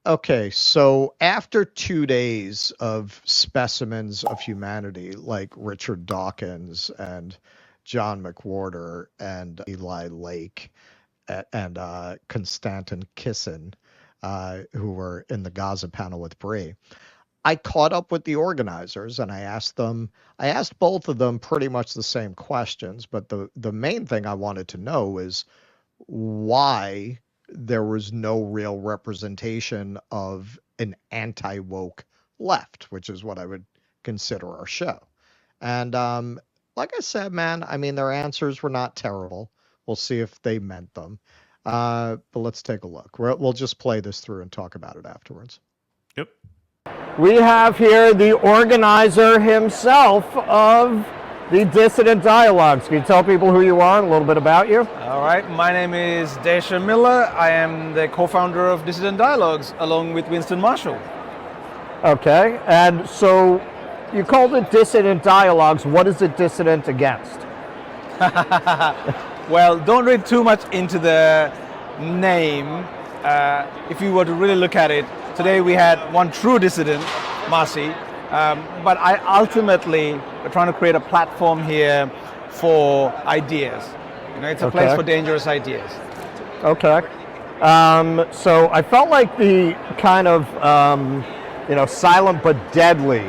Okay, so after 2 days of specimens of humanity like Richard Dawkins and John McWhorter and Eli Lake and Konstantin Kisin, who were in the Gaza panel with Bree, I caught up with the organizers and I asked both of them pretty much the same questions, but the main thing I wanted to know is why there was no real representation of an anti-woke left, which is what I would consider our show. And like I said, man, I mean, their answers were not terrible. We'll see if they meant them. But let's take a look. We'll just play this through and talk about it afterwards. Yep. We have here the organizer himself of the Dissident Dialogues. Can you tell people who you are and a little bit about you? All right, my name is Desha Miller. I am the co-founder of Dissident Dialogues along with Winston Marshall. Okay, and so you called it Dissident Dialogues. What is it dissident against? Well, don't read too much into the name. If you were to really look at it, today we had one true dissident, Marcy, but I ultimately we're trying to create a platform here for ideas. You know, it's a place for dangerous ideas. Okay. So I felt like the kind of silent but deadly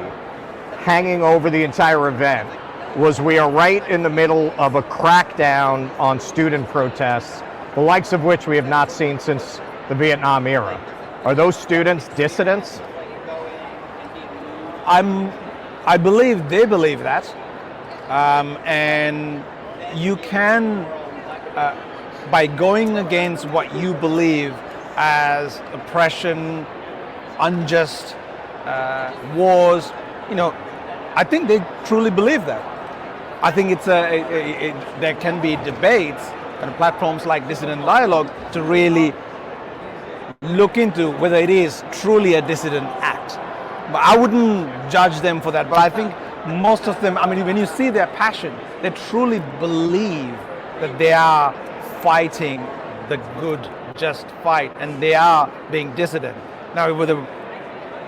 hanging over the entire event was we are right in the middle of a crackdown on student protests, the likes of which we have not seen since the Vietnam era. Are those students dissidents? I believe they believe that, and you can, by going against what you believe as oppression, unjust wars, I think they truly believe that. I think it's there can be debates and platforms like Dissident Dialogue to really look into whether it is truly a dissident act. But I wouldn't judge them for that. But I think most of them, I mean, when you see their passion, they truly believe that they are fighting the good, just fight, and they are being dissident. Now, whether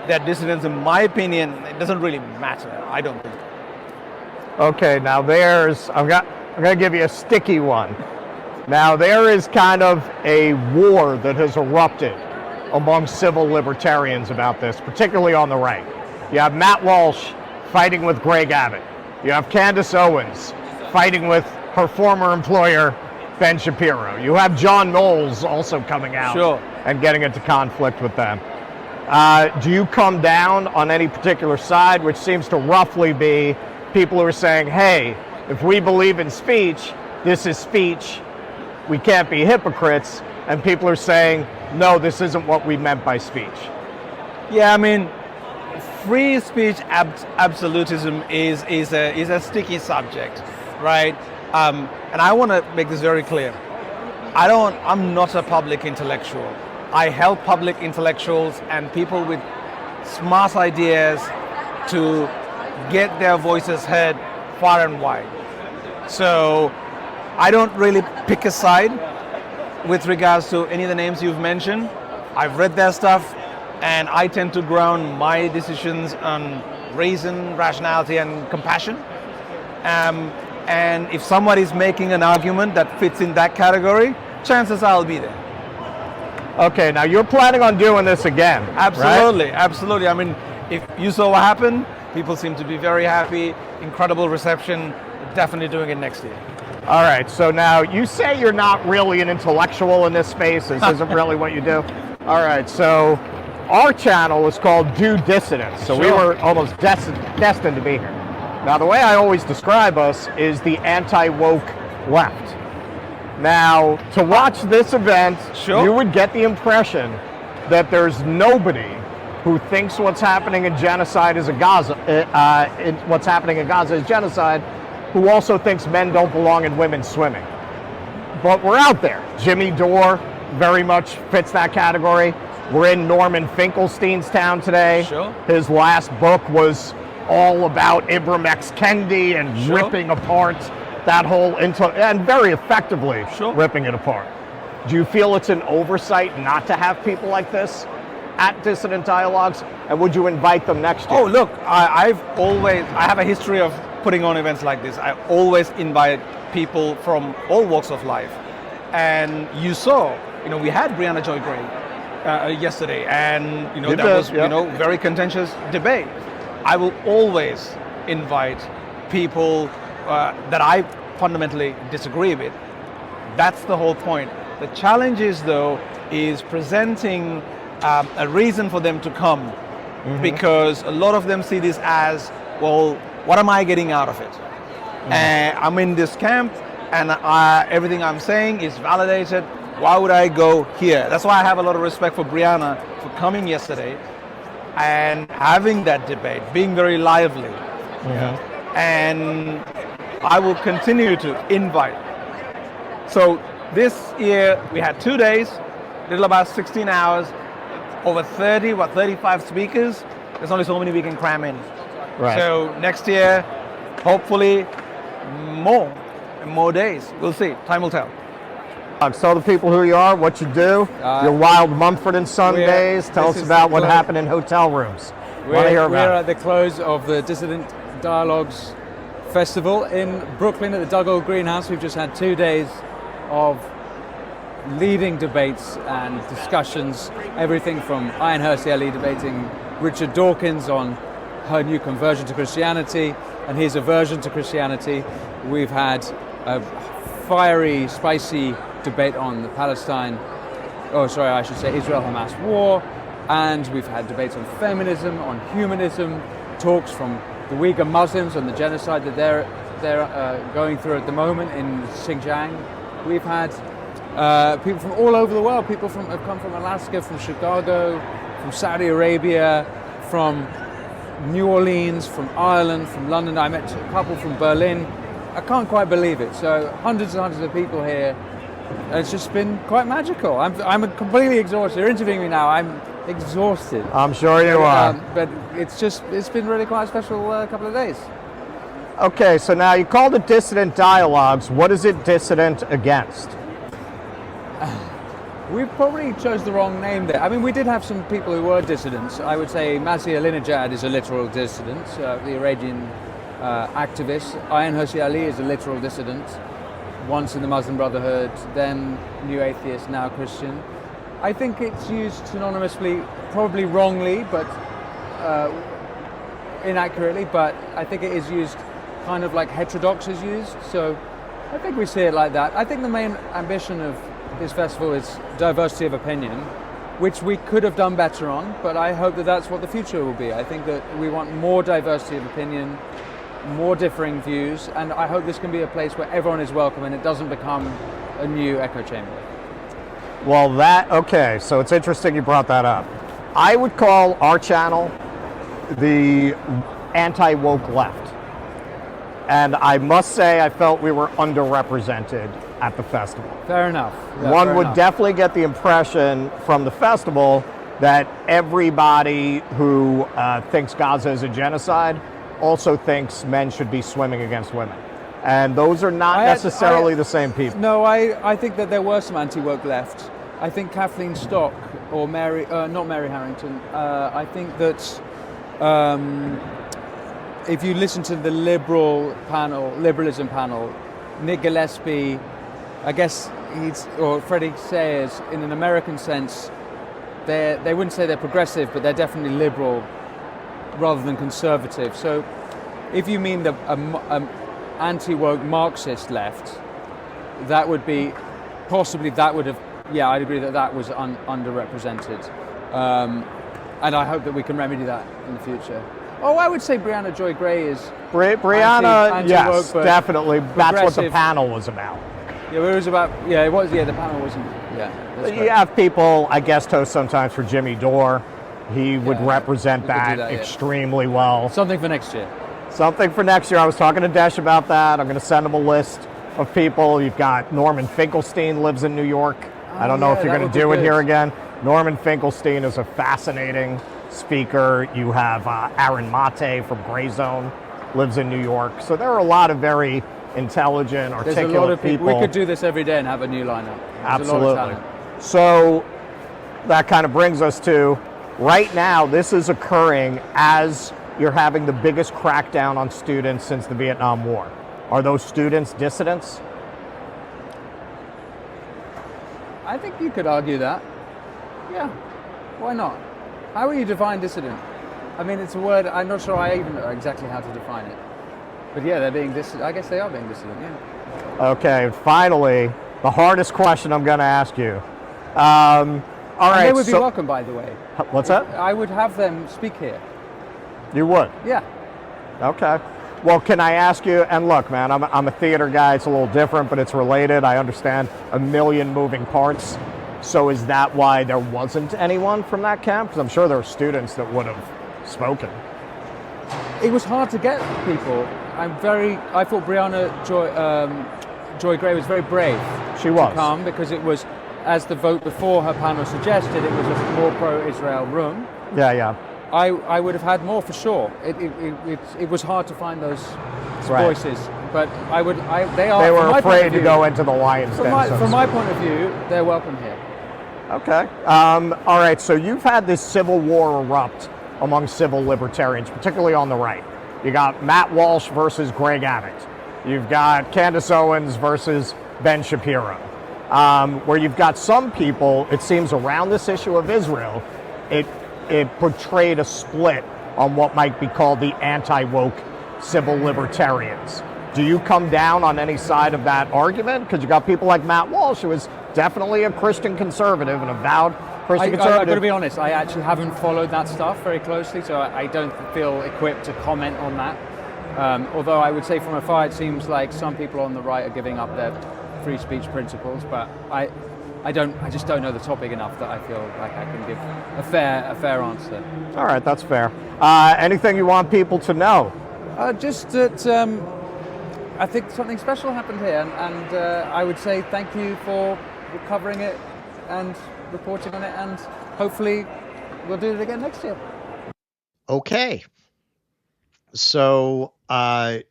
they're dissidents, in my opinion, it doesn't really matter. I don't think. Okay, now I'm going to give you a sticky one. Now, there is kind of a war that has erupted among civil libertarians about this, particularly on the right. You have Matt Walsh fighting with Greg Abbott. You have Candace Owens fighting with her former employer, Ben Shapiro. You have John Knowles also coming out and getting into conflict with them. Do you come down on any particular side, which seems to roughly be people who are saying, hey, if we believe in speech, this is speech, we can't be hypocrites, and people are saying, no, this isn't what we meant by speech? Yeah, I mean, free speech absolutism is a sticky subject, right? And I want to make this very clear. I'm not a public intellectual. I help public intellectuals and people with smart ideas to get their voices heard far and wide. So I don't really pick a side with regards to any of the names you've mentioned. I've read their stuff, and I tend to ground my decisions on reason, rationality, and compassion. And if somebody's making an argument that fits in that category, chances I'll be there. Okay, now you're planning on doing this again, Absolutely, right? Absolutely. I mean, if you saw what happened, people seem to be very happy, incredible reception, definitely doing it next year. All right, so now you say you're not really an intellectual in this space. This isn't really what you do. All right, so our channel is called DueDissidence, so we were almost destined to be here. Now, the way I always describe us is the anti-woke left. Now, to watch this event, you would get the impression that there's nobody who thinks what's happening in genocide is what's happening in Gaza is genocide, who also thinks men don't belong in women's swimming. But we're out there. Jimmy Dore very much fits that category. We're in Norman Finkelstein's town today. His last book was all about Ibram X. Kendi and ripping apart that whole and very effectively ripping it apart. Do you feel it's an oversight not to have people like this at Dissident Dialogues, and would you invite them next year? Oh, look, I have a history of putting on events like this. I always invite people from all walks of life. And you saw, we had Brianna Joy Gray yesterday, and that was very contentious debate. I will always invite people that I fundamentally disagree with. That's the whole point. The challenge is presenting a reason for them to come, because a lot of them see this as, well, what am I getting out of it? I'm in this camp, and everything I'm saying is validated. Why would I go here? That's why I have a lot of respect for Brianna for coming yesterday and having that debate, being very lively. And I will continue to invite. So this year we had 2 days, little about 16 hours, over 35 speakers. There's only so many we can cram in. Right. So next year, hopefully more days. We'll see. Time will tell. Tell the people who you are, what you do, your wild Mumford and Son days. Tell us about what happened in hotel rooms. Want to hear about We're at the close of the Dissident Dialogues Festival in Brooklyn at the Doug Old Greenhouse. We've just had 2 days of leading debates and discussions. Everything from Ayan Hirsi Ali debating Richard Dawkins on her new conversion to Christianity and his aversion to Christianity. We've had a fiery, spicy debate on the Israel-Hamas war, and we've had debates on feminism, on humanism, talks from the Uyghur Muslims and the genocide that they're going through at the moment in Xinjiang. We've had people from all over the world. People have come from Alaska, from Chicago, from Saudi Arabia, from New Orleans, from Ireland, from London. I met a couple from Berlin. I can't quite believe it. So hundreds and hundreds of people here. It's just been quite magical. I'm completely exhausted. You're interviewing me now. I'm exhausted. I'm sure you are. But it's been really quite a special couple of days. Okay, so now you called it Dissident Dialogues. What is it dissident against? We probably chose the wrong name there. I mean, we did have some people who were dissidents. I would say Masih Alinejad is a literal dissident, the Iranian activist. Ayan Hirsi Ali is a literal dissident, once in the Muslim Brotherhood, then New Atheist, now Christian. I think it's used synonymously, probably wrongly, but inaccurately, but I think it is used kind of like heterodox is used. So I think we see it like that. I think the main ambition of this festival is diversity of opinion, which we could have done better on, but I hope that that's what the future will be. I think that we want more diversity of opinion, more differing views, and I hope this can be a place where everyone is welcome and it doesn't become a new echo chamber. Well, okay, so it's interesting you brought that up. I would call our channel the anti-woke left. And I must say I felt we were underrepresented at the festival. Fair enough. Yeah, One would definitely get the impression from the festival that everybody who thinks Gaza is a genocide also thinks men should be swimming against women. And those are not necessarily the same people. No, I think that there were some anti-woke left. I think Kathleen Stock or not Mary Harrington, I think that if you listen to the liberalism panel, Nick Gillespie, I guess or Freddie Sayers, in an American sense, they wouldn't say they're progressive, but they're definitely liberal rather than conservative. So if you mean the anti-woke Marxist left, that would be, possibly that would have, yeah, I'd agree that was underrepresented. And I hope that we can remedy that in the future. Oh, I would say Brianna Joy Gray is Brianna, yes, definitely. That's what the progressive. panel was about. Yeah, it was about. Yeah, it was. Yeah, the panel wasn't. Yeah, that's You great. have people, I guest host sometimes for Jimmy Dore. He would represent we could do that, that, yeah. extremely well. Something for next year. Something for next year. I was talking to Desh about that. I'm going to send him a list of people. You've got Norman Finkelstein lives in New York. I don't know if you're going to do it here again. Norman Finkelstein is a fascinating speaker. You have Aaron Mate from Gray Zone, lives in New York. So there are a lot of very intelligent, articulate There's a lot of people. We could do this every day and have a new lineup. There's Absolutely. A lot of talent. So that kind of brings us to Right now, this is occurring as you're having the biggest crackdown on students since the Vietnam War. Are those students dissidents? I think you could argue that. Yeah, why not? How would you define dissident? I mean, it's a word, I'm not sure I even know exactly how to define it. But yeah, they're being dissident. I guess they are being dissident, yeah. Okay, finally, the hardest question I'm going to ask you. All right. They would be welcome, by the way. What's that? I would have them speak here. You would? Yeah. Okay. Well, can I ask you, and look, man, I'm a theater guy. It's a little different, but it's related. I understand a million moving parts. So is that why there wasn't anyone from that camp? Because I'm sure there were students that would have spoken. It was hard to get people. I thought Brianna Joy Gray was very brave. She was. To come because it was, as the vote before her panel suggested, it was a more pro-Israel room. Yeah. I would have had more for sure. It was hard to find those voices, but they were afraid to go into the lion's den. From my point of view, they're welcome here. Okay. All right. So you've had this civil war erupt among civil libertarians, particularly on the right. You got Matt Walsh versus Greg Abbott. You've got Candace Owens versus Ben Shapiro. Where you've got some people, it seems, around this issue of Israel, it portrayed a split on what might be called the anti-woke civil libertarians. Do you come down on any side of that argument? Because you got people like Matt Walsh, who is definitely a Christian conservative, an avowed Christian conservative. I've got to be honest, I actually haven't followed that stuff very closely, so I don't feel equipped to comment on that. Although I would say from afar, it seems like some people on the right are giving up their free speech principles, but I just don't know the topic enough that I feel like I can give a fair answer. All right, that's fair. Anything you want people to know? Just that I think something special happened here, and I would say thank you for covering it and reporting on it, and hopefully we'll do it again next year. Okay. So, I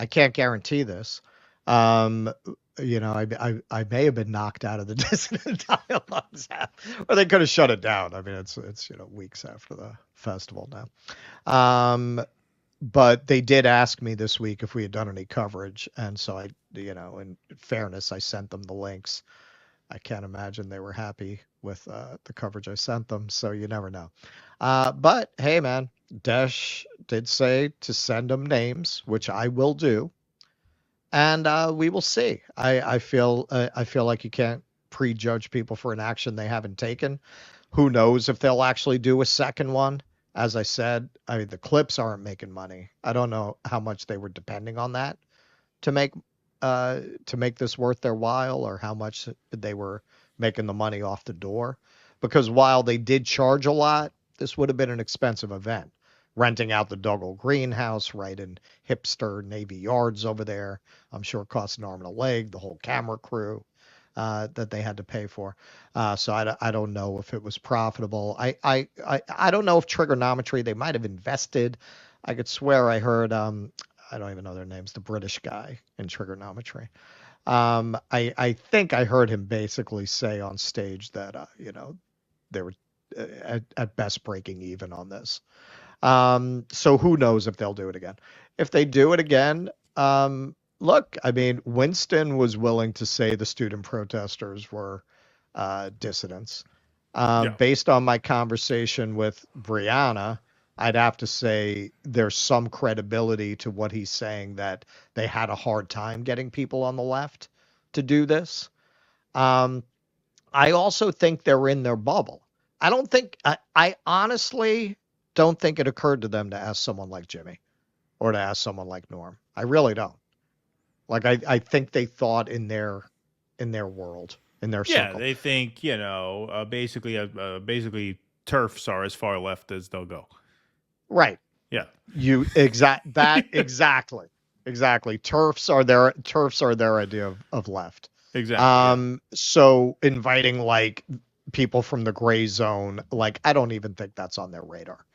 can't guarantee this. I may have been knocked out of the Dissident Dialogues app, or they could have shut it down. I mean, it's weeks after the festival now. But they did ask me this week if we had done any coverage, and so I, in fairness, I sent them the links. I can't imagine they were happy with the coverage I sent them, so you never know. But hey, man, Desh did say to send them names, which I will do, and we will see. I feel like you can't prejudge people for an action they haven't taken. Who knows if they'll actually do a second one? As I said, the clips aren't making money. I don't know how much they were depending on that to make this worth their while, or how much they were making the money off the door. Because while they did charge a lot, this would have been an expensive event. Renting out the Dougal greenhouse right in hipster Navy Yards over there, I'm sure it cost an arm and a leg, the whole camera crew that they had to pay for. So I don't know if it was profitable. I don't know if Trigonometry, they might have invested. I could swear I heard, I don't even know their names, the British guy in Trigonometry. I think I heard him basically say on stage that, they were at best breaking even on this. So who knows if they'll do it again. If they do it again, look, I mean, Winston was willing to say the student protesters were dissidents. Based on my conversation with Brianna, I'd have to say there's some credibility to what he's saying, that they had a hard time getting people on the left to do this. I also think they're in their bubble. I honestly don't think it occurred to them to ask someone like Jimmy or to ask someone like Norm. I really don't. Like, I think they thought in their world, in their circle. Yeah, they think, basically TERFs are as far left as they'll go. Right. Yeah. Exactly. TERFs are their idea of left. Exactly. So inviting like people from the gray zone, like, I don't even think that's on their radar.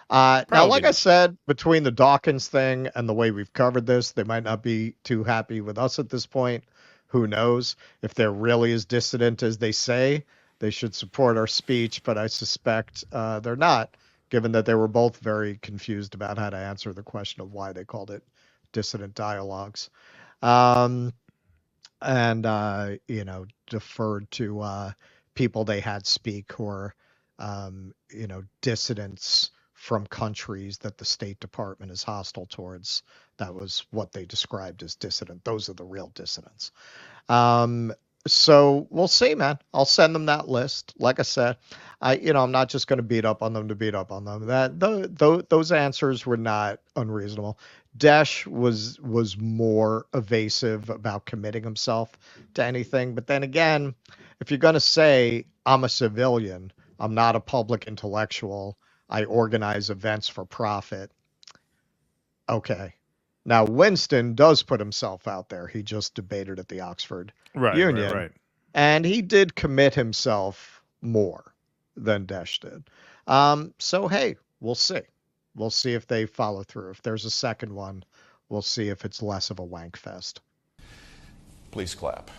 Now, like I said, between the Dawkins thing and the way we've covered this, they might not be too happy with us at this point. Who knows? If they're really as dissident as they say they should support our speech, but I suspect they're not, given that they were both very confused about how to answer the question of why they called it Dissident Dialogues. And deferred to people they had speak who are, dissidents from countries that the State Department is hostile towards. That was what they described as dissident. Those are the real dissidents. So we'll see, man. I'll send them that list. Like I said, I'm not just going to beat up on them to beat up on them. Those answers were not unreasonable. Desh was more evasive about committing himself to anything. But then again, if you're going to say I'm a civilian, I'm not a public intellectual, I organize events for profit. Okay. Now, Winston does put himself out there. He just debated at the Oxford Union. Right. And he did commit himself more than Desh did. So, hey, we'll see. We'll see if they follow through. If there's a second one, we'll see if it's less of a wank fest. Please clap.